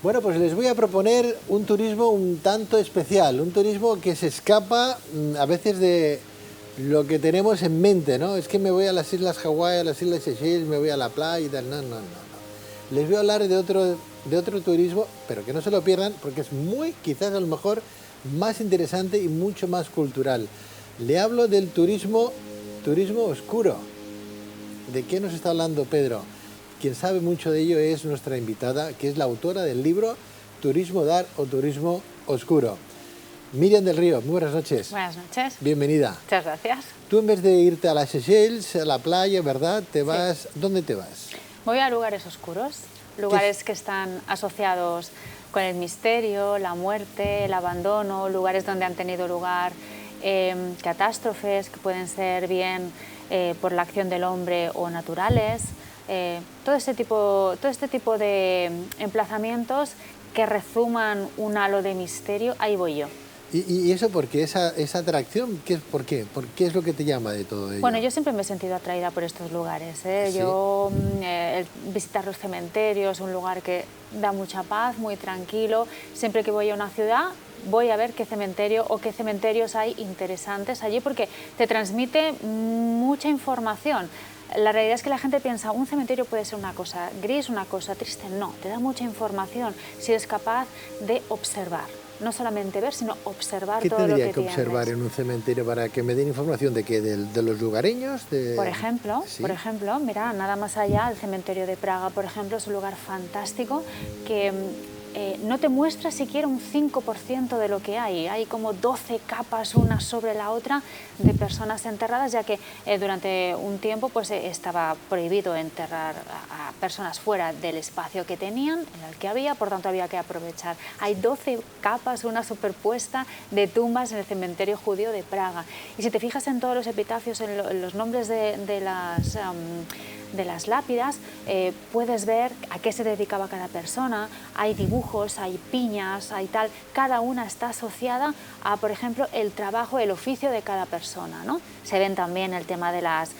Bueno, pues les voy a proponer un turismo un tanto especial, un turismo que se escapa a veces de lo que tenemos en mente, ¿no? Es que me voy a las Islas Hawái, a las Islas Seychelles, me voy a la playa y tal. No, no, no, no. Les voy a hablar de otro turismo, pero que no se lo pierdan porque es muy, quizás a lo mejor, más interesante y mucho más cultural. Le hablo del turismo oscuro. ¿De qué nos está hablando Pedro? Quien sabe mucho de ello es nuestra invitada, que es la autora del libro Turismo Dark o Turismo Oscuro. Miriam del Río, muy buenas noches. Buenas noches. Bienvenida. Muchas gracias. Tú en vez de irte a las Seychelles, a la playa, ¿verdad? Te vas, sí. ¿Dónde te vas? Voy a lugares oscuros, lugares que están asociados con el misterio, la muerte, el abandono, lugares donde han tenido lugar catástrofes que pueden ser bien por la acción del hombre o naturales. Todo este tipo de emplazamientos que rezuman un halo de misterio, ahí voy yo. ¿Y eso por qué? ¿Esa atracción? ¿Por qué? ¿Por qué es lo que te llama de todo ello? Bueno, yo siempre me he sentido atraída por estos lugares. ¿Sí? Yo visitar los cementerios, un lugar que da mucha paz, muy tranquilo. Siempre que voy a una ciudad voy a ver qué cementerio o qué cementerios hay interesantes allí porque te transmite mucha información. La realidad es que la gente piensa, un cementerio puede ser una cosa gris, una cosa triste. No, te da mucha información si eres capaz de observar. No solamente ver, sino observar todo lo que tienes. ¿Qué tendría que observar en un cementerio para que me den información de qué? ¿De los lugareños? Por ejemplo, ¿sí? Por ejemplo, mira, nada más allá, el cementerio de Praga, por ejemplo, es un lugar fantástico que no te muestra siquiera un 5% de lo que hay. Hay como 12 capas una sobre la otra de personas enterradas, ya que durante un tiempo pues, estaba prohibido enterrar a personas fuera del espacio que tenían, en el que había, por tanto había que aprovechar. Hay 12 capas, una superpuesta de tumbas en el cementerio judío de Praga. Y si te fijas en todos los epitafios, en los nombres de las lápidas, puedes ver a qué se dedicaba cada persona. Hay dibujos, hay piñas, hay tal. Cada una está asociada a, por ejemplo, el trabajo, el oficio de cada persona, ¿no? Se ven también el tema de las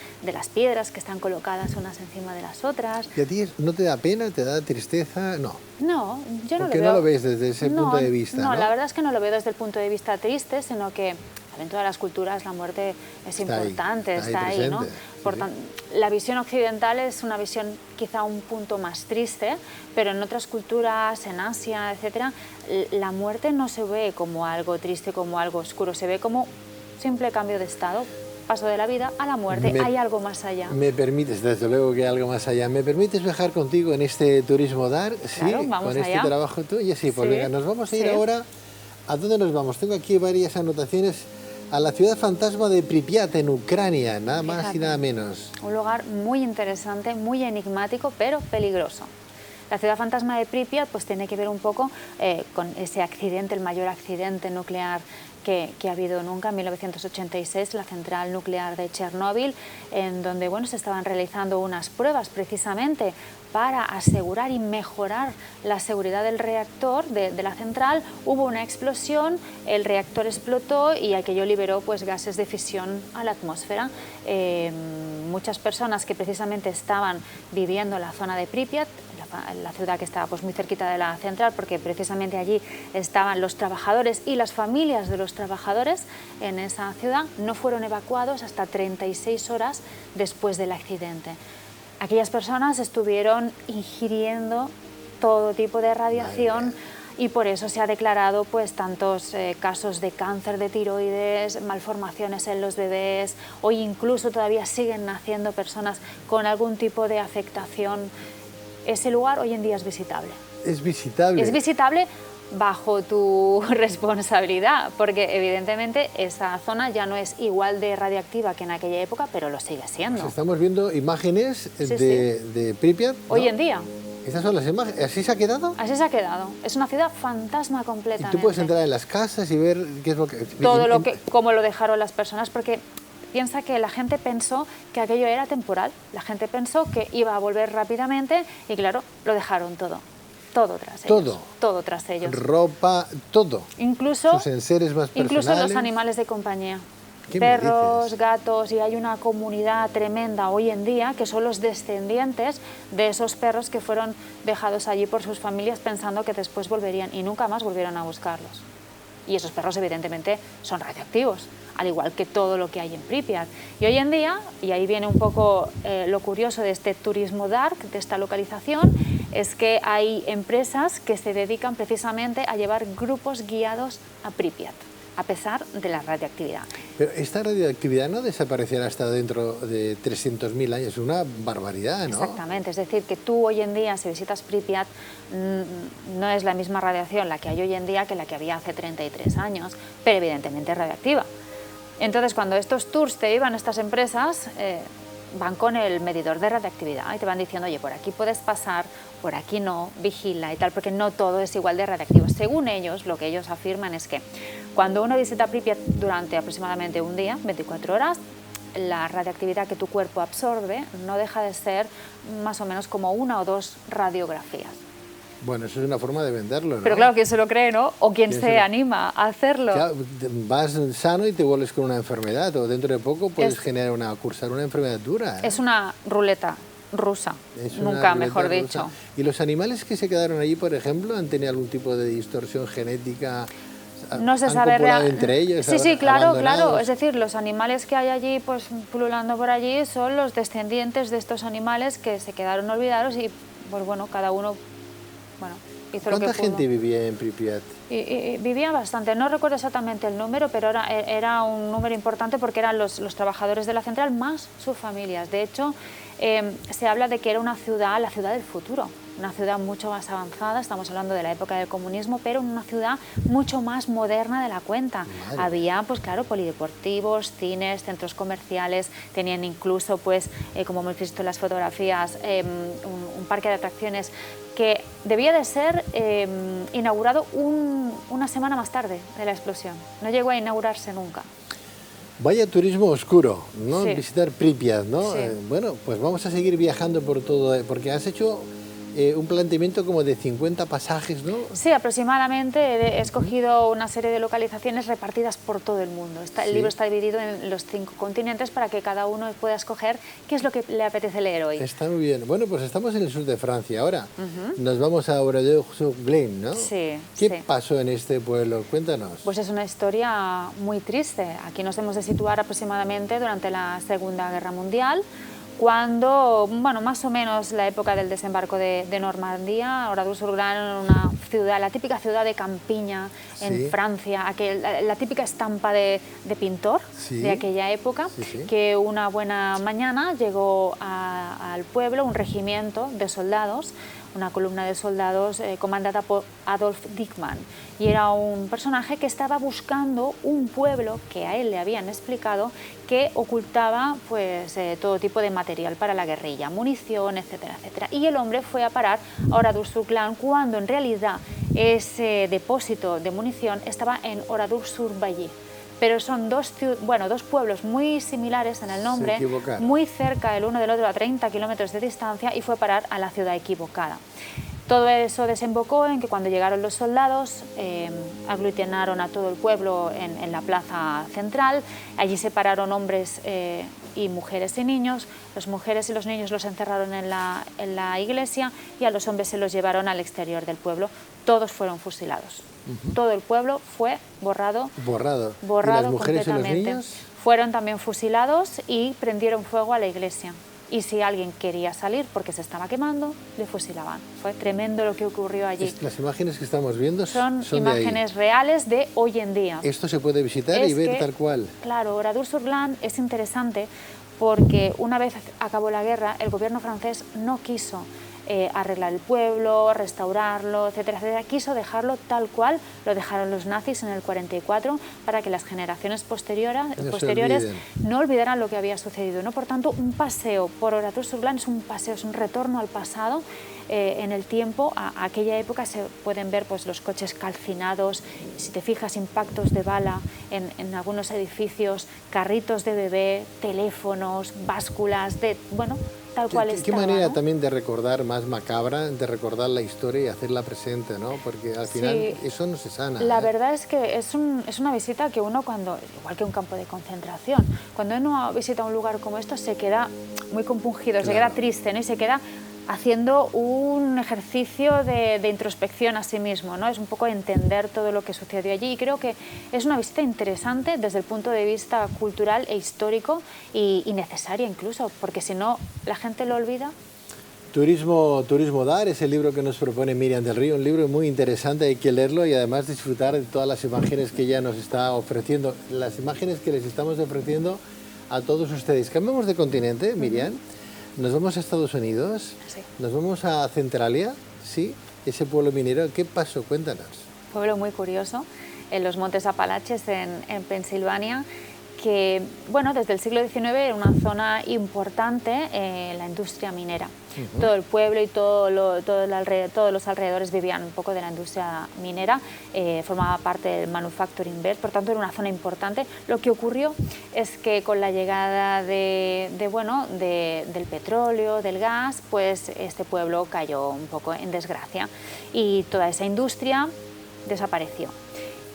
piedras que están colocadas unas encima de las otras. ¿Y a ti no te da pena, te da tristeza? No. No, yo no lo veo. ¿Por qué no lo ves desde ese punto de vista? No, la verdad es que no lo veo desde el punto de vista triste, sino que en todas las culturas la muerte es importante, está ahí, ¿no? Por tanto, la visión occidental es una visión quizá un punto más triste, pero en otras culturas, en Asia, etcétera, la muerte no se ve como algo triste, como algo oscuro, se ve como simple cambio de estado. Paso de la vida a la muerte, hay algo más allá. ¿Me permites, desde luego que hay algo más allá, me permites viajar contigo en este turismo dark? Claro, sí, vamos con allá. Este trabajo tuyo, sí, pues venga, nos vamos a ir ahora. ¿A dónde nos vamos? Tengo aquí varias anotaciones. A la ciudad fantasma de Pripyat, en Ucrania, nada más. Fíjate, y nada menos. Un lugar muy interesante, muy enigmático, pero peligroso. La ciudad fantasma de Pripyat pues tiene que ver un poco con ese accidente, el mayor accidente nuclear que ha habido nunca, en 1986, la central nuclear de Chernóbil, en donde bueno, se estaban realizando unas pruebas precisamente para asegurar y mejorar la seguridad del reactor de la central. Hubo una explosión, el reactor explotó y aquello liberó pues, gases de fisión a la atmósfera. Muchas personas que precisamente estaban viviendo en la zona de Pripyat, la ciudad que estaba pues, muy cerquita de la central, porque precisamente allí estaban los trabajadores y las familias de los trabajadores en esa ciudad, no fueron evacuados hasta 36 horas después del accidente. Aquellas personas estuvieron ingiriendo todo tipo de radiación y por eso se ha declarado pues, tantos casos de cáncer de tiroides, malformaciones en los bebés, hoy incluso todavía siguen naciendo personas con algún tipo de afectación. Ese lugar hoy en día es visitable. ¿Es visitable? Es visitable bajo tu responsabilidad, porque evidentemente esa zona ya no es igual de radiactiva que en aquella época, pero lo sigue siendo. Pues estamos viendo imágenes de Pripyat, ¿no? Hoy en día. ¿Esas son las imágenes? ¿Así se ha quedado? Así se ha quedado. Es una ciudad fantasma completamente. Y tú puedes entrar en las casas y ver qué es lo que... Todo cómo lo dejaron las personas, porque piensa que la gente pensó que aquello era temporal. La gente pensó que iba a volver rápidamente y claro, lo dejaron todo. Todo tras ellos. Todo tras ellos. Ropa, todo. Incluso, sus enseres más personales. incluso los animales de compañía. ¿Qué me perros, dices? gatos, y hay una comunidad tremenda hoy en día que son los descendientes de esos perros que fueron dejados allí por sus familias pensando que después volverían y nunca más volvieron a buscarlos. Y esos perros evidentemente son radioactivos, al igual que todo lo que hay en Pripyat. Y hoy en día, y ahí viene un poco lo curioso de este turismo dark, de esta localización, es que hay empresas que se dedican precisamente a llevar grupos guiados a Pripyat, a pesar de la radioactividad. Pero esta radioactividad no desaparecerá hasta dentro de 300.000 años, es una barbaridad, ¿no? Exactamente, es decir, que tú hoy en día, si visitas Pripyat, no es la misma radiación la que hay hoy en día que la que había hace 33 años, pero evidentemente es radioactiva. Entonces, cuando estos tours te llevan estas empresas, van con el medidor de radioactividad y te van diciendo, oye, por aquí puedes pasar, por aquí no, vigila y tal, porque no todo es igual de radioactivo. Según ellos, lo que ellos afirman es que cuando uno visita Pripyat durante aproximadamente un día, 24 horas, la radioactividad que tu cuerpo absorbe no deja de ser más o menos como 1 o 2 radiografías. Bueno, eso es una forma de venderlo, ¿no? Pero claro, ¿quién se lo cree, no? O quién ¿Quién se se lo- anima a hacerlo. Claro, vas sano y te vuelves con una enfermedad, o dentro de poco puedes cursar una enfermedad dura, ¿eh? Es una ruleta rusa, Es una nunca ruleta mejor rusa. dicho. ¿Y los animales que se quedaron allí, por ejemplo, han tenido algún tipo de distorsión genética? No se ¿Han sabe copulado entre ellos? Sí, sí, claro, abandonados? claro. Es decir, los animales que hay allí, pues pululando por allí, son los descendientes de estos animales que se quedaron olvidados y, pues bueno, cada uno, bueno, hizo lo que ¿Cuánta pudo. gente vivía en Pripyat? Y vivía bastante, no recuerdo exactamente el número, pero era un número importante porque eran los trabajadores de la central más sus familias. De hecho, se habla de que era una ciudad, la ciudad del futuro, una ciudad mucho más avanzada, estamos hablando de la época del comunismo, pero una ciudad mucho más moderna de la cuenta. Madre. Había, pues claro, polideportivos, cines, centros comerciales, tenían incluso, pues, como hemos visto en las fotografías, un parque de atracciones que debía de ser inaugurado una semana más tarde de la explosión. No llegó a inaugurarse nunca. Vaya turismo oscuro, ¿no? Sí. Visitar Pripyat, ¿no? Sí. Bueno, pues vamos a seguir viajando por todo, porque has hecho un planteamiento como de 50 pasajes, ¿no? Sí, aproximadamente he escogido una serie de localizaciones repartidas por todo el mundo. El Sí. libro está dividido en los 5 continentes para que cada uno pueda escoger qué es lo que le apetece leer hoy. Está muy bien. Bueno, pues estamos en el sur de Francia ahora. Nos vamos a Oradour-sur-Glane, ¿no? Sí, ¿Qué sí. pasó en este pueblo? Cuéntanos. Pues es una historia muy triste. Aquí nos hemos de situar aproximadamente durante la Segunda Guerra Mundial, cuando, bueno, más o menos la época del desembarco de Normandía. Oradour-sur-Glane era una ciudad, la típica ciudad de campiña en Sí. Francia, la típica estampa de pintor Sí. de aquella época, Sí, sí. que una buena mañana llegó al pueblo un regimiento de soldados, una columna de soldados comandada por Adolf Dickmann, y era un personaje que estaba buscando un pueblo que a él le habían explicado que ocultaba, pues, todo tipo de material para la guerrilla, munición, etcétera, etcétera. Y el hombre fue a parar a Oradour-sur-Glane cuando en realidad ese depósito de munición estaba en Oradour-sur-Bailly. Pero son dos pueblos muy similares en el nombre, equivocaron. muy cerca el uno del otro, a 30 kilómetros de distancia, y fue a parar a la ciudad equivocada. Todo eso desembocó en que cuando llegaron los soldados aglutinaron a todo el pueblo en la plaza central. Allí separaron hombres y mujeres y niños. Las mujeres y los niños los encerraron en la iglesia y a los hombres se los llevaron al exterior del pueblo. Todos fueron fusilados. Todo el pueblo fue borrado. Borrado. Borrado ¿Y las mujeres y los completamente. niños? Fueron también fusilados y prendieron fuego a la iglesia. Y si alguien quería salir porque se estaba quemando, le fusilaban. Fue tremendo lo que ocurrió allí. Las imágenes que estamos viendo Son de ahí. imágenes reales de hoy en día. Esto se puede visitar y Es ver que, tal cual. Claro, Oradour-sur-Glane es interesante porque una vez acabó la guerra, el gobierno francés no quiso arreglar el pueblo, restaurarlo, etcétera, etcétera. Quiso dejarlo tal cual lo dejaron los nazis en el 44 para que las generaciones posteriores no olvidaran lo que había sucedido, ¿no? Por tanto, un paseo por Oradour-sur-Glane es un paseo, es un retorno al pasado en el tiempo, a aquella época se pueden ver pues, los coches calcinados, si te fijas, impactos de bala en algunos edificios, carritos de bebé, teléfonos, básculas, bueno, tal cual estaba. Qué manera, ¿no?, también de recordar más macabra, de recordar la historia y hacerla presente, ¿no? Porque al final eso no se sana. La verdad es que es una visita que uno cuando, igual que un campo de concentración, cuando uno visita un lugar como esto se queda muy compungido, se queda triste, ¿no?, y se queda haciendo un ejercicio de introspección a sí mismo, ¿no? Es un poco entender todo lo que sucedió allí, y creo que es una visita interesante desde el punto de vista cultural e histórico y necesaria incluso, porque si no la gente lo olvida. Turismo Dar es el libro que nos propone Miriam del Río, un libro muy interesante, hay que leerlo y además disfrutar de todas las imágenes que ella nos está ofreciendo, las imágenes que les estamos ofreciendo a todos ustedes. Cambiamos de continente, Miriam. Nos vamos a Estados Unidos, sí, nos vamos a Centralia, ¿sí? Ese pueblo minero. ¿Qué pasó? Cuéntanos. Pueblo muy curioso, en los Montes Apalaches, en Pensilvania, que bueno, desde el siglo XIX era una zona importante en la industria minera. Todo el pueblo y todos los alrededores vivían un poco de la industria minera, formaba parte del Manufacturing Belt, por tanto era una zona importante. Lo que ocurrió es que con la llegada del petróleo, del gas, pues este pueblo cayó un poco en desgracia y toda esa industria desapareció.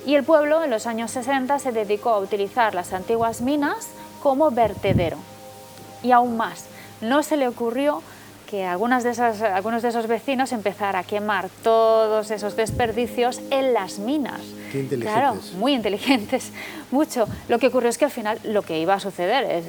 Y el pueblo en los años 60 se dedicó a utilizar las antiguas minas como vertedero. Y aún más, no se le ocurrió que algunos de esos vecinos empezaran a quemar todos esos desperdicios en las minas. Qué inteligentes. Claro, muy inteligentes, mucho. Lo que ocurrió es que al final lo que iba a suceder es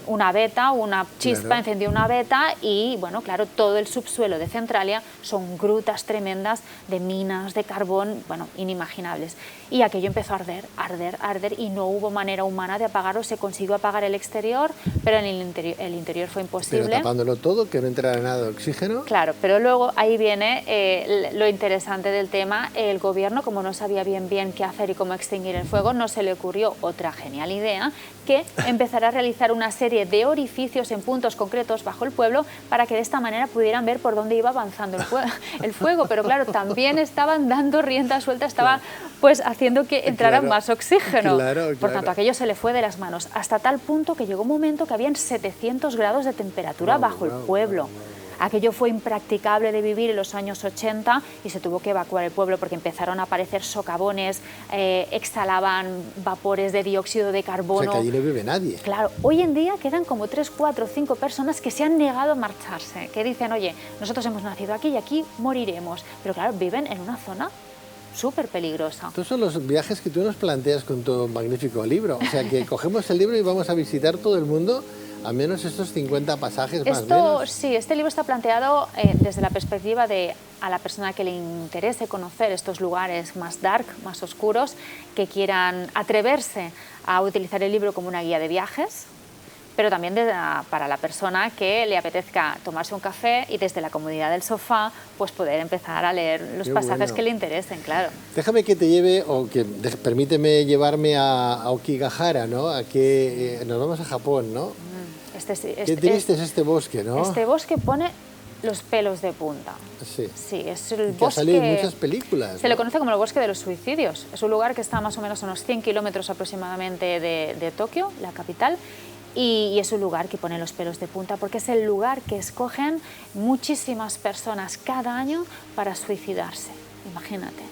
una veta, una chispa, encendió una veta y, bueno, claro, todo el subsuelo de Centralia son grutas tremendas de minas, de carbón, bueno, inimaginables. Y aquello empezó a arder, arder, arder y no hubo manera humana de apagarlo. Se consiguió apagar el exterior, pero en el interior fue imposible. Pero tapándolo todo, que no entrara nada de oxígeno. Claro, pero luego ahí viene lo interesante del tema. El gobierno, como no sabía bien qué hacer y cómo extinguir el fuego, no se le ocurrió otra genial idea que empezar a realizar una serie de orificios en puntos concretos bajo el pueblo para que de esta manera pudieran ver por dónde iba avanzando el fuego. Pero claro, también estaban dando rienda suelta, estaba pues haciendo que entrara más oxígeno. Por tanto, aquello se le fue de las manos, hasta tal punto que llegó un momento que habían 700 grados de temperatura bajo el pueblo. Aquello fue impracticable de vivir en los años 80 y se tuvo que evacuar el pueblo porque empezaron a aparecer socavones, exhalaban vapores de dióxido de carbono. O sea, que allí no vive nadie. Claro, hoy en día quedan como 3, 4, 5 personas que se han negado a marcharse, que dicen, oye, nosotros hemos nacido aquí y aquí moriremos. Pero claro, viven en una zona súper peligrosa. Estos son los viajes que tú nos planteas con tu magnífico libro. O sea, que cogemos el libro y vamos a visitar todo el mundo, al menos estos 50 pasajes más o menos. Sí, este libro está planteado desde la perspectiva de a la persona que le interese conocer estos lugares más dark, más oscuros, que quieran atreverse a utilizar el libro como una guía de viajes, pero también para la persona que le apetezca tomarse un café y desde la comodidad del sofá pues poder empezar a leer los pasajes que le interesen, claro. Déjame que te lleve, permíteme llevarme a Okigahara, ¿no? A que nos vamos a Japón, ¿no? Qué triste es este bosque, ¿no? Este bosque pone los pelos de punta. Sí. Sí, es el que bosque... ha salido en muchas películas. Se le conoce como el bosque de los suicidios. Es un lugar que está más o menos a unos 100 kilómetros aproximadamente de Tokio, la capital, y es un lugar que pone los pelos de punta porque es el lugar que escogen muchísimas personas cada año para suicidarse. Imagínate.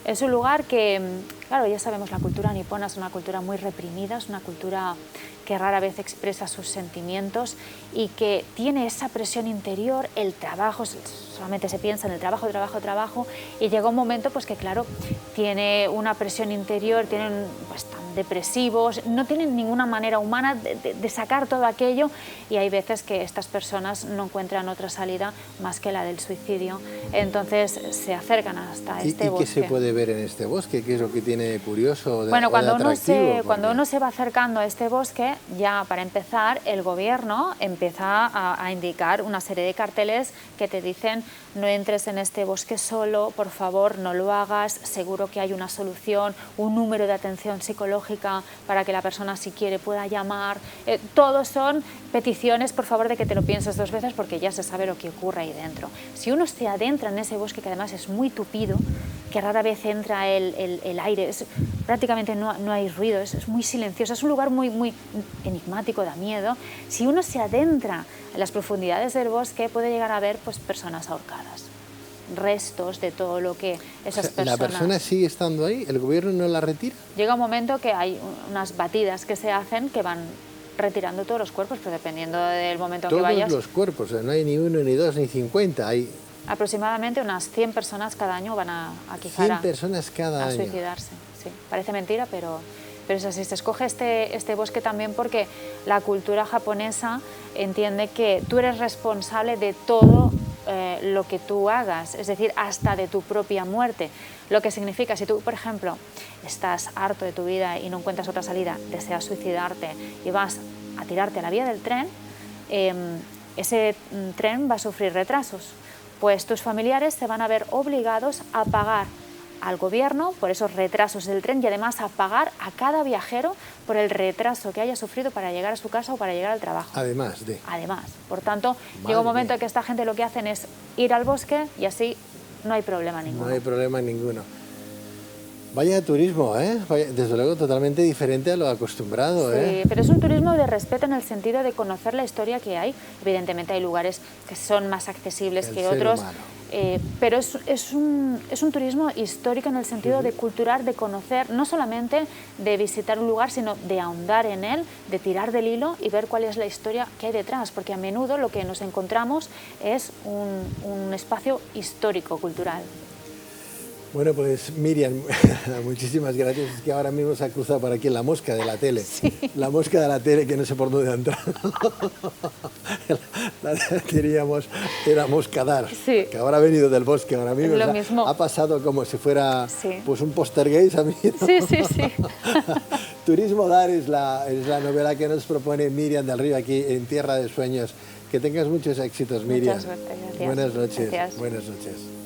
Es un lugar que, claro, ya sabemos, la cultura nipona es una cultura muy reprimida, es una cultura que rara vez expresa sus sentimientos y que tiene esa presión interior, el trabajo, solamente se piensa en el trabajo, trabajo, trabajo, y llega un momento pues que, claro, tiene una presión interior, tienen pues tan depresivos, no tienen ninguna manera humana de sacar todo aquello, y hay veces que estas personas no encuentran otra salida más que la del suicidio. Entonces se acercan hasta este bosque. ¿Y qué se puede ver en este bosque? ¿Qué es lo que tiene curioso? Bueno, cuando uno se va acercando a este bosque, ya para empezar, el gobierno empieza a indicar una serie de carteles que te dicen no entres en este bosque solo, por favor, no lo hagas, seguro que hay una solución, un número de atención psicológica para que la persona, si quiere, pueda llamar. Todos son peticiones, por favor, de que te lo pienses 2 veces porque ya se sabe lo que ocurre ahí dentro. Si uno se adentra en ese bosque, que además es muy tupido, que rara vez entra el aire, prácticamente no hay ruido, es muy silencioso, es un lugar muy enigmático, da miedo. Si uno se adentra en las profundidades del bosque, puede llegar a ver pues, personas ahorcadas, restos de todo lo que esas personas... ¿La persona sigue estando ahí? ¿El gobierno no la retira? Llega un momento que hay unas batidas que se hacen que van retirando todos los cuerpos, pero dependiendo del momento en que vayas... Todos los cuerpos, o sea, no hay ni 1, ni 2, ni 50, hay... Aproximadamente unas 100 personas cada año van a quizá 100 personas cada año. Suicidarse. Sí, parece mentira, pero es así. Se escoge este bosque también porque la cultura japonesa entiende que tú eres responsable de todo lo que tú hagas, es decir, hasta de tu propia muerte. Lo que significa, si tú, por ejemplo, estás harto de tu vida y no encuentras otra salida, deseas suicidarte y vas a tirarte a la vía del tren, ese tren va a sufrir retrasos. Pues tus familiares se van a ver obligados a pagar al gobierno por esos retrasos del tren y además a pagar a cada viajero por el retraso que haya sufrido para llegar a su casa o para llegar al trabajo. Además. Por tanto, llega un momento en que esta gente lo que hacen es ir al bosque y así no hay problema ninguno. No hay problema ninguno. Vaya turismo, ¿eh? Desde luego totalmente diferente a lo acostumbrado, ¿eh? Sí, pero es un turismo de respeto en el sentido de conocer la historia que hay. Evidentemente hay lugares que son más accesibles que otros, pero es un turismo histórico en el sentido de cultural, de conocer, no solamente de visitar un lugar, sino de ahondar en él, de tirar del hilo y ver cuál es la historia que hay detrás, porque a menudo lo que nos encontramos es un espacio histórico, cultural. Bueno, pues Miriam, muchísimas gracias. Es que ahora mismo se ha cruzado por aquí la mosca de la tele. Sí. La mosca de la tele que no sé por dónde ha entrado. Diríamos, era moscadar, sí. Que ahora ha venido del bosque. Ahora mismo, lo mismo. Ha pasado como si fuera sí. Pues un poltergeist a mí, ¿no? Sí. Turismo Dar es la novela que nos propone Miriam del Río aquí en Tierra de Sueños. Que tengas muchos éxitos, Miriam. Mucha suerte, gracias. Buenas noches. Gracias. Buenas noches.